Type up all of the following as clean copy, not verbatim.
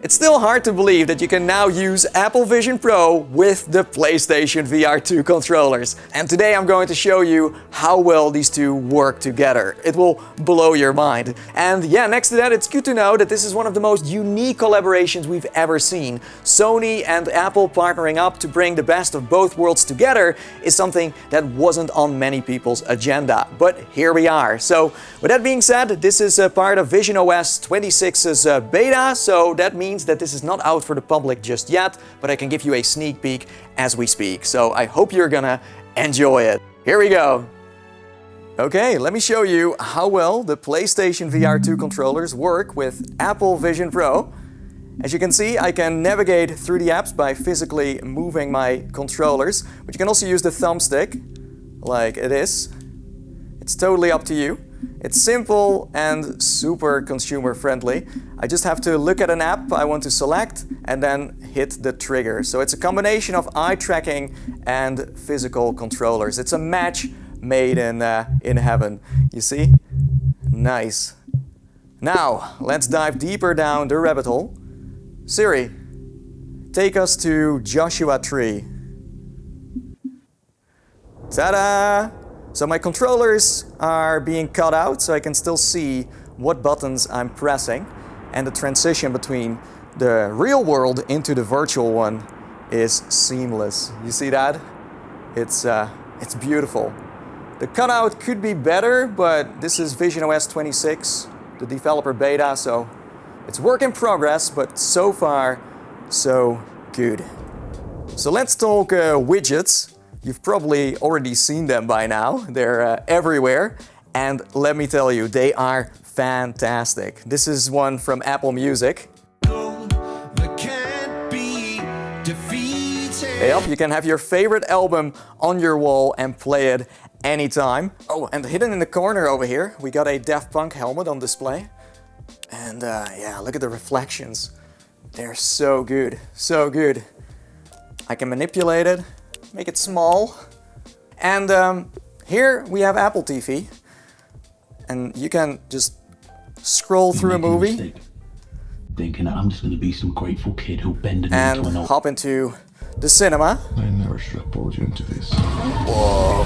It's still hard to believe that you can now use Apple Vision Pro with the PlayStation VR2 controllers. And today I'm going to show you how well these two work together. It will blow your mind. And yeah, next to that, it's good to know that this is one of the most unique collaborations we've ever seen. Sony and Apple partnering up to bring the best of both worlds together is something that wasn't on many people's agenda. But here we are. So with that being said, this is a part of visionOS 26's beta, so that means that this is not out for the public just yet, but I can give you a sneak peek as we speak. So I hope you're gonna enjoy it. Here we go. Okay, let me show you how well the PlayStation VR2 controllers work with Apple Vision Pro. As you can see, I can navigate through the apps by physically moving my controllers, but you can also use the thumbstick like it is. It's totally up to you. It's simple and super consumer friendly. I just have to look at an app I want to select and then hit the trigger. So it's a combination of eye tracking and physical controllers. It's a match made in heaven, you see? Nice. Now, let's dive deeper down the rabbit hole. Siri, take us to Joshua Tree. Ta-da! So my controllers are being cut out so I can still see what buttons I'm pressing, and the transition between the real world into the virtual one is seamless. You see that? It's beautiful. The cutout could be better, but this is visionOS 26, the developer beta, so it's work in progress, but so far, so good. So let's talk widgets. You've probably already seen them by now. They're everywhere. And let me tell you, they are fantastic. This is one from Apple Music. Yep, you can have your favorite album on your wall and play it anytime. Oh, and hidden in the corner over here, we got a Daft Punk helmet on display. And yeah, look at the reflections. They're so good, so good. I can manipulate it, make it small. And here we have Apple TV. And you can just scroll through a movie. Thinking that I'm just going to be some grateful kid who'll bend a knee and to an old... hop into the cinema. I never should have pulled you into this. Whoa.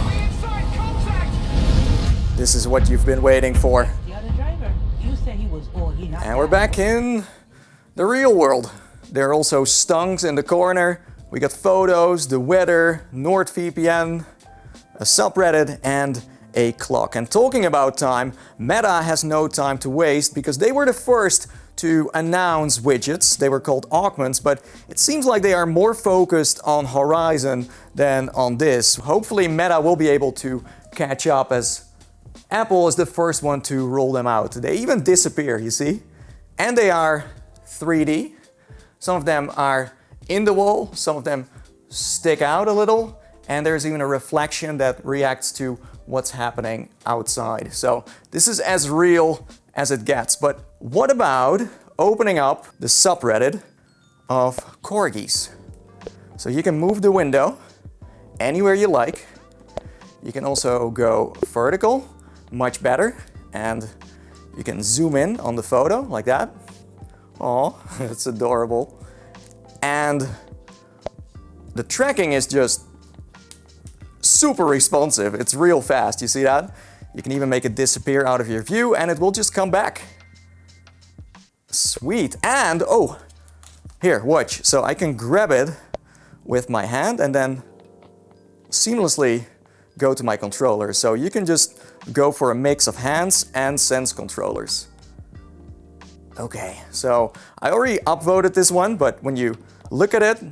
This is what you've been waiting for. And we're back in the real world. There are also stunks in the corner. We got photos, the weather, NordVPN, a subreddit, and a clock. And talking about time, Meta has no time to waste because they were the first to announce widgets. They were called augments, but it seems like they are more focused on Horizon than on this. Hopefully Meta will be able to catch up, as Apple is the first one to roll them out. They even disappear, you see? And they are 3D. Some of them are in the wall, some of them stick out a little, and there's even a reflection that reacts to what's happening outside. So this is as real as it gets. But what about opening up the subreddit of corgis? So you can move the window anywhere you like. You can also go vertical, much better, and you can zoom in on the photo like that. Oh, it's adorable. And the tracking is just super responsive. It's real fast, you see that? You can even make it disappear out of your view and it will just come back. Sweet. And, oh, here, watch. So I can grab it with my hand and then seamlessly go to my controller. So you can just go for a mix of hands and sense controllers. Okay, so I already upvoted this one, but when you look at it,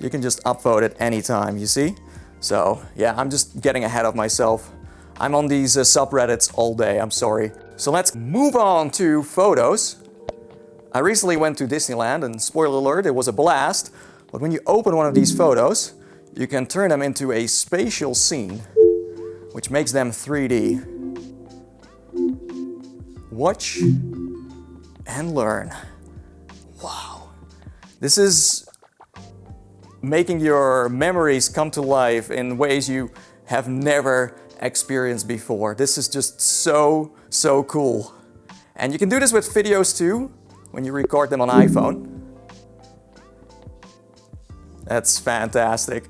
you can just upvote it anytime, you see? So yeah, I'm just getting ahead of myself. I'm on these subreddits all day, I'm sorry. So let's move on to photos. I recently went to Disneyland and spoiler alert, it was a blast. But when you open one of these photos, you can turn them into a spatial scene, which makes them 3D. Watch and learn. Wow. This is making your memories come to life in ways you have never experienced before. This is just so cool. And you can do this with videos too. when you record them on iPhone. That's fantastic.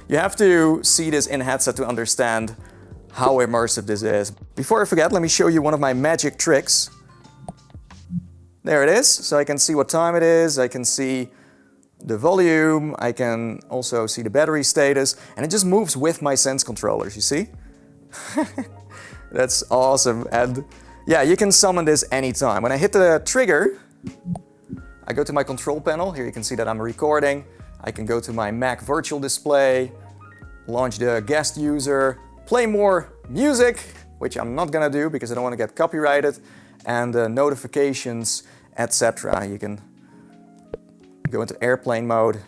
You have to see this in headset to understand how immersive this is. Before I forget, let me show you one of my magic tricks. There it is, so I can see what time it is, I can see the volume, I can also see the battery status, and it just moves with my Sense controllers, you see? That's awesome, and yeah, you can summon this anytime. When I hit the trigger, I go to my control panel, here you can see that I'm recording. I can go to my Mac virtual display, launch the guest user, play more music, which I'm not gonna do because I don't want to get copyrighted, and notifications, etc. You can go into airplane mode.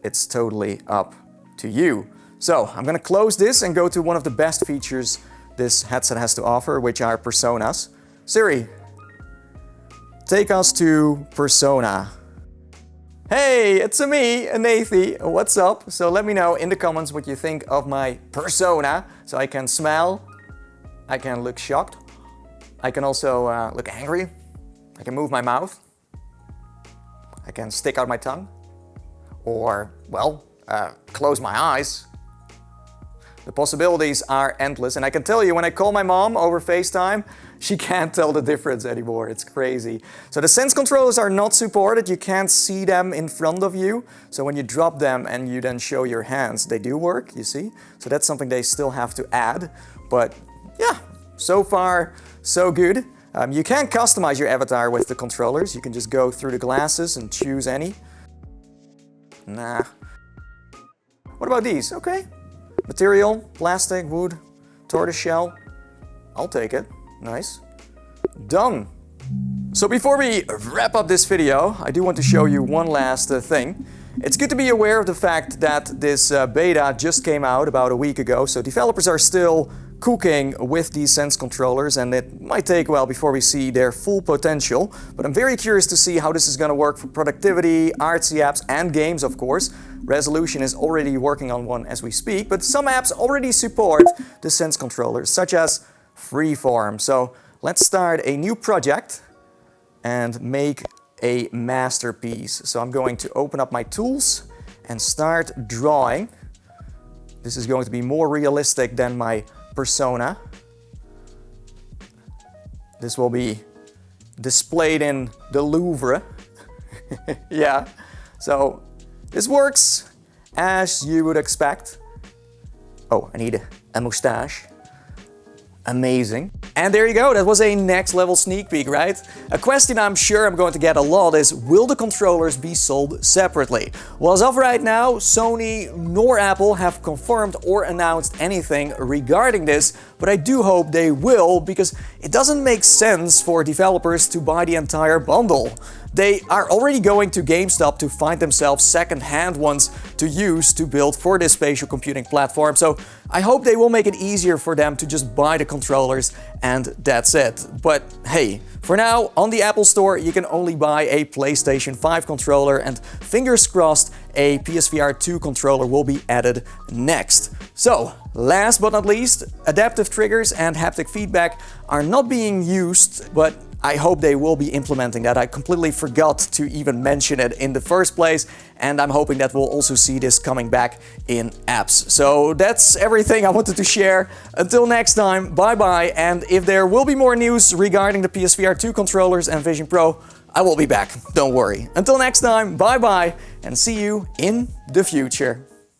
It's totally up to you. So I'm gonna close this and go to one of the best features this headset has to offer, which are personas. Siri, take us to Persona. Hey, it's me, Nathi. What's up? So let me know in the comments what you think of my persona. So I can smile, I can look shocked, I can also look angry, I can move my mouth, I can stick out my tongue, or, well, close my eyes. The possibilities are endless, and I can tell you, when I call my mom over FaceTime, she can't tell the difference anymore. It's crazy. So the Sense controllers are not supported. You can't see them in front of you. So when you drop them and you then show your hands, they do work, you see? So that's something they still have to add. But yeah, so far, so good. You can customize your avatar with the controllers. You can just go through the glasses and choose any. Nah. What about these? Okay. Material, plastic, wood, tortoiseshell. I'll take it. Nice. Done. So before we wrap up this video, I do want to show you one last thing. It's good to be aware of the fact that this beta just came out about a week ago, so developers are still cooking with these Sense controllers, and it might take a while before we see their full potential. But I'm very curious to see how this is going to work for productivity, artsy apps, and games, of course. Resolution is already working on one as we speak, but some apps already support the Sense controllers, such as Freeform. So let's start a new project and make a masterpiece. So I'm going to open up my tools and start drawing. This is going to be more realistic than my persona. This will be displayed in the Louvre. Yeah, so this works as you would expect. Oh, I need a mustache. Amazing. And there you go, that was a next level sneak peek, right? A question I'm sure I'm going to get a lot is, will the controllers be sold separately? Well, as of right now, Sony nor Apple have confirmed or announced anything regarding this, but I do hope they will, because it doesn't make sense for developers to buy the entire bundle. They are already going to GameStop to find themselves second-hand ones to use to build for this spatial computing platform. So I hope they will make it easier for them to just buy the controllers and that's it. But hey, for now, on the Apple Store, you can only buy a PlayStation 5 controller, and fingers crossed, a PSVR2 controller will be added next. So, last but not least, adaptive triggers and haptic feedback are not being used, but I hope they will be implementing that. I completely forgot to even mention it in the first place, and I'm hoping that we'll also see this coming back in apps. So that's everything I wanted to share. Until next time, bye bye, and if there will be more news regarding the PSVR2 controllers and Vision Pro, I will be back, don't worry. Until next time, bye bye, and see you in the future.